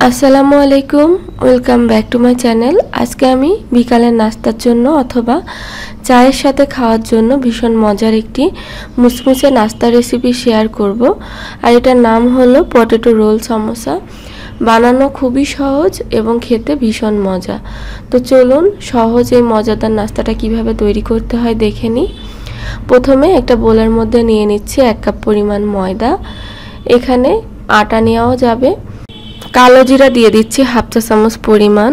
আসসালামু আলাইকুম, welcome back to my channel. আজকে আমি বিকালের নাস্তার জন্য অথবা চায়ের সাথে খাওয়ার জন্য ভীষণ মজার একটি মুসমুসে নাস্তা রেসিপি শেয়ার করব। আর এটার নাম হলো পটেটো রোল সমোসা। বানানো খুবই সহজ এবং খেতে ভীষণ মজা। তো চলুন সহজ এই মজাদার নাস্তাটা কিভাবে তৈরি করতে হয় দেখে নিই। প্রথমে একটা বোলের মধ্যে নিয়ে নিচ্ছি 1 কাপ পরিমাণ ময়দা। এখানে আটা নেওয়াও যাবে। কালো জিরা দিয়ে দিচ্ছি 1/2 চা চামচ পরিমাণ।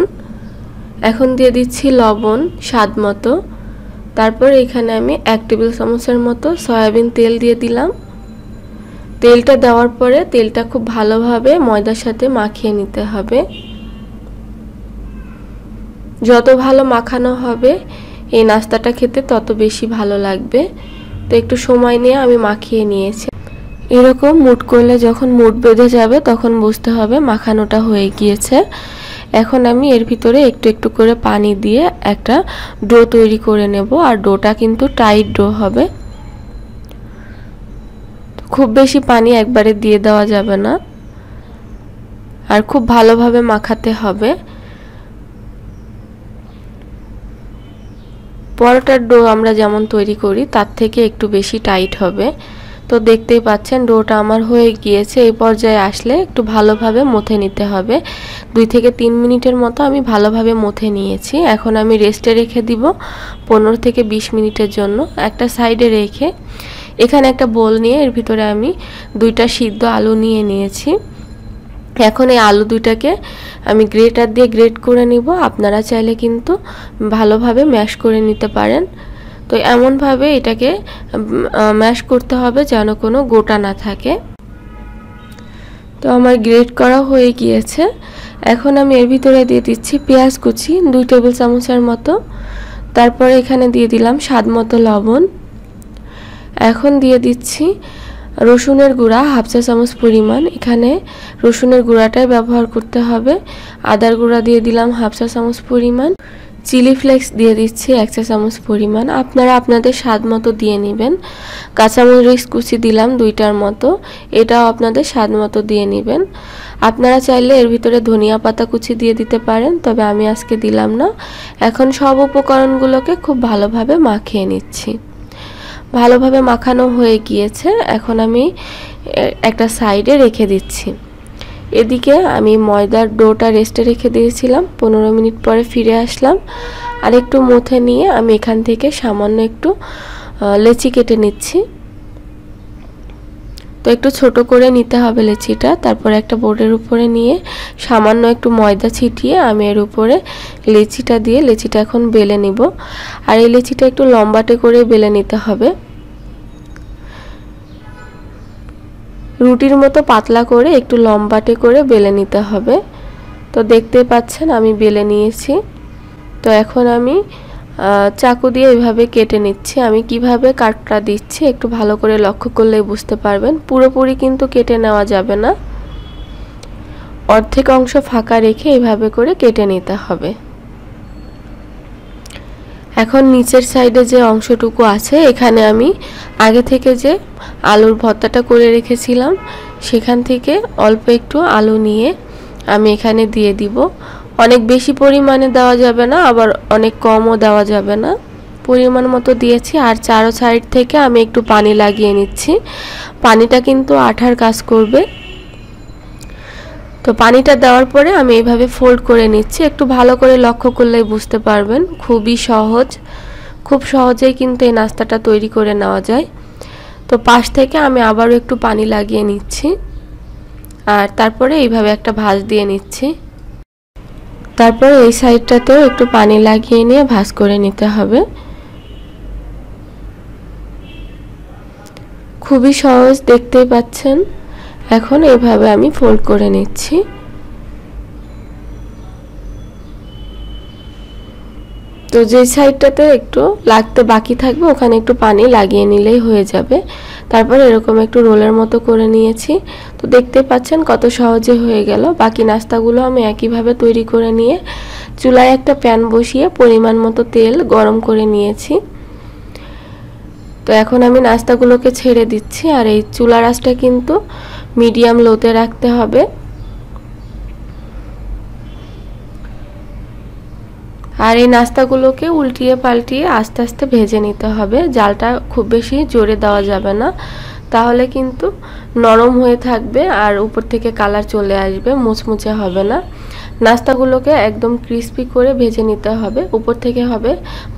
এখন দিয়ে দিচ্ছি লবণ স্বাদ মতো। তারপর এখানে আমি 1 টেবিল চামচের মতো সয়াবিন তেল দিয়ে দিলাম। তেলটা দেওয়ার পরে তেলটা খুব ভালোভাবে ময়দার সাথে মাখিয়ে নিতে হবে। যত ভালো মাখানো হবে এই নাস্তাটা খেতে তত বেশি ভালো লাগবে। তো একটু সময় নিয়ে আমি মাখিয়ে নিয়েছি। এরকম মুঠ করলে যখন মুঠ বেঁধে যাবে তখন বুঝতে হবে মাখানোটা হয়ে গিয়েছে। এখন আমি এর ভিতরে একটু একটু করে পানি দিয়ে একটা ডো তৈরি করে নেব। আর ডোটা কিন্তু টাইট ডো হবে, খুব বেশি পানি একবারে দিয়ে দেওয়া যাবে না। আর খুব ভালোভাবে মাখাতে হবে। পরোটার ডো আমরা যেমন তৈরি করি তার থেকে একটু বেশি টাইট হবে। তো দেখতেই পাচ্ছেন ডোটা আমার হয়ে গিয়েছে। এই পর্যায়ে আসলে একটু ভালোভাবে মথে নিতে হবে। 2 থেকে 3 মিনিটের মতো আমি ভালোভাবে মথে নিয়েছি। এখন আমি রেস্টে রেখে দিব 15 থেকে 20 মিনিটের জন্য। একটা সাইডে রেখে এখানে একটা বোল নিয়ে এর ভিতরে আমি 2টা সিদ্ধ আলু নিয়ে নিয়েছি। এখন এই আলু দুইটাকে আমি গ্রেটার দিয়ে গ্রেট করে নিব। আপনারা চাইলে কিন্তু ভালোভাবে ম্যাশ করে নিতে পারেন। তো এমনভাবে এটাকে ম্যাশ করতে হবে যেন কোনো গোটা না থাকে। তো আমার গ্রেট করা হয়ে গিয়েছে। এখন আমি এর ভিতরে দিয়ে দিচ্ছি পেঁয়াজ কুচি 2 টেবিল চামচের মতো। তারপরে এখানে দিয়ে দিলাম স্বাদ মতো লবণ। এখন দিয়ে দিচ্ছি রসুনের গুঁড়া 1/2 চা চামচ পরিমাণ। এখানে রসুনের গুঁড়াটাই ব্যবহার করতে হবে। আদার গুঁড়া দিয়ে দিলাম 1/2 চা চামচ পরিমাণ। চিলি ফ্লেক্স দিয়ে দিচ্ছি 1 চা চামচ পরিমাণ। আপনারা আপনাদের স্বাদ মতো দিয়ে নেবেন। কাঁচামরিচ কুচি দিলাম 2টার মতো, এটাও আপনাদের স্বাদ মতো দিয়ে নেবেন। আপনারা চাইলে এর ভিতরে ধনিয়া পাতা কুচি দিয়ে দিতে পারেন, তবে আমি আজকে দিলাম না। এখন সব উপকরণগুলোকে খুব ভালোভাবে মাখিয়ে নিচ্ছি। ভালোভাবে মাখানো হয়ে গিয়েছে। এখন আমি একটা সাইডে রেখে দিচ্ছি। এদিকে আমি ময়দার ডোটা রেস্টে রেখে দিয়েছিলাম। 15 মিনিট পরে ফিরে আসলাম। আর একটু মথে নিয়ে আমি এখান থেকে সামান্য একটু লেচি কেটে নিচ্ছি। তো একটু ছোট করে নিতে হবে লেচিটা। তারপর একটা বোর্ডের উপরে নিয়ে সামান্য একটু ময়দা ছিটিয়ে আমি এর উপরে লেচিটা দিয়ে লেচিটা এখন বেলে নিব। আর এই লেচিটা একটু লম্বাটে করে বেলে নিতে হবে, রুটির মতো পাতলা করে একটু লম্বাটে করে বেলে নিতে হবে। তো দেখতেই পাচ্ছেন আমি বেলে নিয়েছি। তো এখন আমি চাকু দিয়ে এইভাবে কেটে নিচ্ছি। আমি কিভাবে কাটটা দিচ্ছি একটু ভালো করে লক্ষ্য করলেই বুঝতে পারবেন। পুরোপুরি কিন্তু কেটে নেওয়া যাবে না, অর্ধেক অংশ ফাঁকা রেখে এইভাবে করে কেটে নিতে হবে। এখন নিচের সাইডে যে অংশটুকু আছে এখানে আমি আগে থেকে যে আলুর ভর্তাটা করে রেখেছিলাম সেখান থেকে অল্প একটু আলু নিয়ে আমি এখানে দিয়ে দিব। অনেক বেশি পরিমাণে দেওয়া যাবে না, আবার অনেক কমও দেওয়া যাবে না, পরিমাণ মতো দিয়েছি। আর চারো সাইড থেকে আমি একটু পানি লাগিয়ে নিচ্ছি। পানিটা কিন্তু আঠার কাজ করবে। তো পানিটা দেওয়ার পরে আমি এইভাবে ফোল্ড করে নিচ্ছি। একটু ভালো করে লক্ষ্য করলেই বুঝতে পারবেন খুবই সহজ, খুব সহজেই কিন্তু এই নাস্তাটা তৈরি করে নেওয়া যায়। তো পাশ থেকে আমি আবারও একটু পানি লাগিয়ে নিচ্ছি। আর তারপরে এইভাবে একটা ভাঁজ দিয়ে নিচ্ছি। তারপরে এই সাইডটাতেও একটু পানি লাগিয়ে নিয়ে ভাঁজ করে নিতে হবে। খুবই সহজ, দেখতেই পাচ্ছেন। এখন এইভাবে আমি ফোল্ড করে নিচ্ছি। তো যে সাইডটাতে একটু লাগতে বাকি থাকবে ওখানে একটু পানি লাগিয়ে নিলেই হয়ে যাবে। তারপর এরকম একটু রোলের মতো করে নিয়েছি। তো দেখতে পাচ্ছেন কত সহজে হয়ে গেল। বাকি নাস্তাগুলো আমি একইভাবে তৈরি করে নিয়ে চুলায় একটা প্যান বসিয়ে পরিমাণ মতো তেল গরম করে নিয়েছি। তো এখন আমি নাস্তাগুলোকে ছেড়ে দিচ্ছি। আর এই চুলার আঁচটা কিন্তু মিডিয়াম লোতে রাখতে হবে। আর এই নাস্তাগুলোকে উল্টিয়ে পাল্টিয়ে আস্তে আস্তে ভেজে নিতে হবে। জালটা খুব বেশি জোরে দেওয়া যাবে না, তাহলে কিন্তু নরম হয়ে থাকবে আর উপর থেকে কালার চলে আসবে, মুচমুচে হবে না। নাস্তাগুলোকে একদম ক্রিস্পি করে ভেজে নিতে হবে, উপর থেকে হবে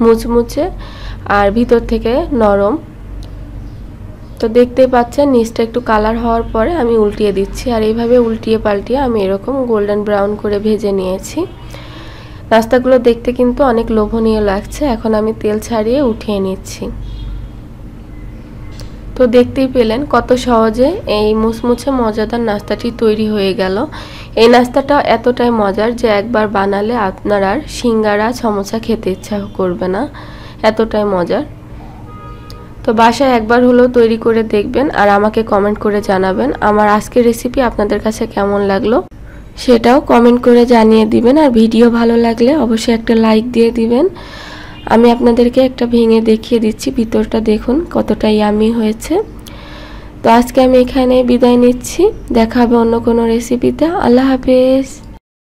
মুচমুচে আর ভিতর থেকে নরম। তো দেখতেই পাচ্ছেন নিচটা একটু কালার হওয়ার পরে আমি উল্টিয়ে দিচ্ছি, আর এইভাবে উল্টিয়ে পাল্টিয়ে আমি এরকম গোল্ডেন ব্রাউন করে ভেজে নিয়েছি। নাস্তাগুলো দেখতে কিন্তু অনেক লোভনীয় লাগছে। এখন আমি তেল ছাড়িয়ে উঠিয়ে নিচ্ছি। তো দেখতেই পেলেন কত সহজে এই মুচমুচে মজাদার নাস্তাটি তৈরি হয়ে গেল। এই নাস্তাটা এতটাই মজার যে একবার বানালে আপনার আর সিঙ্গারা সমোসা খেতে ইচ্ছা করবে না, এতটাই মজার। তো বাসায় একবার হলেও তৈরি করে দেখবেন আর আমাকে কমেন্ট করে জানাবেন আমার আজকের রেসিপি আপনাদের কাছে কেমন লাগলো সেটাও কমেন্ট করে জানিয়ে দিবেন। আর ভিডিও ভালো লাগলে অবশ্যই একটা লাইক দিয়ে দিবেন। আমি আপনাদেরকে একটা ভেঙে দেখিয়ে দিচ্ছি, ভিতরটা দেখুন কতটা ইয়ামি হয়েছে। তো আজকে আমি এখানে বিদায় নিচ্ছি, দেখা হবে অন্য কোনো রেসিপিতে। আল্লাহ হাফেজ।